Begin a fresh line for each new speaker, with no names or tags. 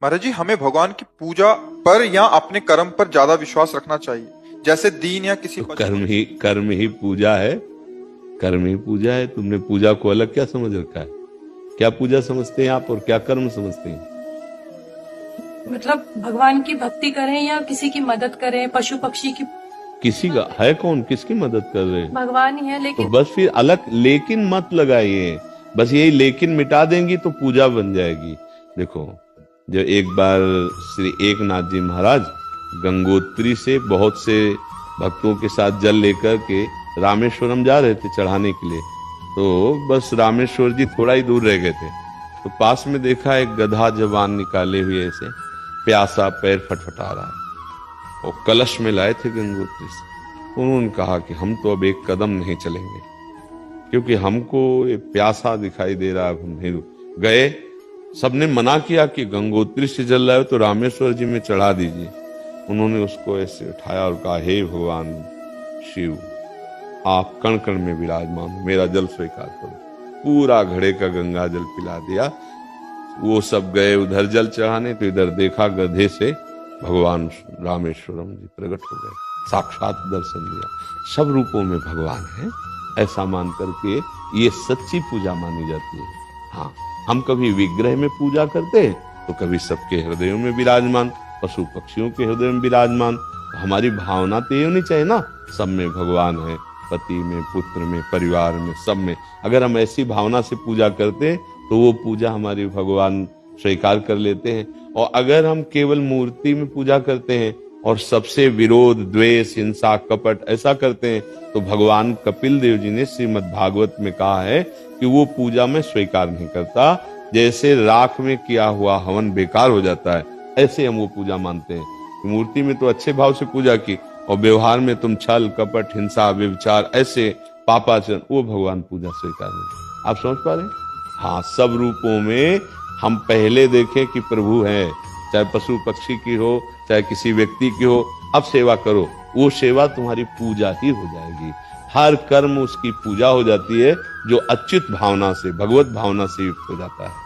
महाराज जी, हमें भगवान की पूजा पर या अपने कर्म पर ज्यादा विश्वास रखना चाहिए, जैसे दीन या किसी
तो कर्म ही पूजा है। कर्म ही पूजा है। तुमने पूजा को अलग क्या समझ रखा है? क्या पूजा समझते हैं आप और क्या कर्म समझते हैं?
मतलब भगवान की भक्ति करें या किसी की मदद करें, पशु पक्षी की।
किसी का है कौन? किसकी मदद कर रहे हैं?
भगवान ही है,
तो
लेकिन
बस फिर अलग लेकिन मत लगाइए। बस यही लेकिन मिटा देंगी तो पूजा बन जाएगी। देखो, जो एक बार श्री एकनाथ जी महाराज गंगोत्री से बहुत से भक्तों के साथ जल लेकर के रामेश्वरम जा रहे थे चढ़ाने के लिए। तो बस रामेश्वर जी थोड़ा ही दूर रह गए थे, तो पास में देखा एक गधा जवान निकाले हुए ऐसे प्यासा पैर फटफटा रहा है, और कलश में लाए थे गंगोत्री से। उन्होंने कहा कि हम तो अब एक कदम नहीं चलेंगे, क्योंकि हमको ये प्यासा दिखाई दे रहा है, हम नहीं गए। सबने मना किया कि गंगोत्री से जल रहा है तो रामेश्वर जी में चढ़ा दीजिए। उन्होंने उसको ऐसे उठाया और कहा, हे भगवान शिव, आप कण कण में विराजमान हो, मेरा जल स्वीकार करो। पूरा घड़े का गंगा जल पिला दिया। वो सब गए उधर जल चढ़ाने, तो इधर देखा गधे से भगवान रामेश्वरम जी प्रकट हो गए, साक्षात दर्शन दिया। सब रूपों में भगवान है, ऐसा मान करके ये सच्ची पूजा मानी जाती है। हाँ, हम कभी विग्रह में पूजा करते हैं तो कभी सबके हृदयों में विराजमान, पशु पक्षियों के हृदय में विराजमान। तो हमारी भावना तो ये होनी चाहिए ना, सब में भगवान है, पति में, पुत्र में, परिवार में, सब में। अगर हम ऐसी भावना से पूजा करते हैं तो वो पूजा हमारी भगवान स्वीकार कर लेते हैं। और अगर हम केवल मूर्ति में पूजा करते हैं और सबसे विरोध, द्वेष, हिंसा, कपट ऐसा करते हैं, तो भगवान कपिल देव जी ने श्रीमद् भागवत में कहा है कि वो पूजा में स्वीकार नहीं करता। जैसे राख में किया हुआ हवन बेकार हो जाता है, ऐसे हम वो पूजा मानते हैं। मूर्ति में तो अच्छे भाव से पूजा की, और व्यवहार में तुम छल, कपट, हिंसा, व्यभिचार, ऐसे पापाचरण, वो भगवान पूजा स्वीकार नहीं। आप समझ पा रहे हैं? हाँ, सब रूपों में हम पहले देखें कि प्रभु है, चाहे पशु पक्षी की हो, चाहे किसी व्यक्ति की हो, अब सेवा करो, वो सेवा तुम्हारी पूजा ही हो जाएगी। हर कर्म उसकी पूजा हो जाती है, जो अच्युत भावना से, भगवत भावना से युक्त हो जाता है।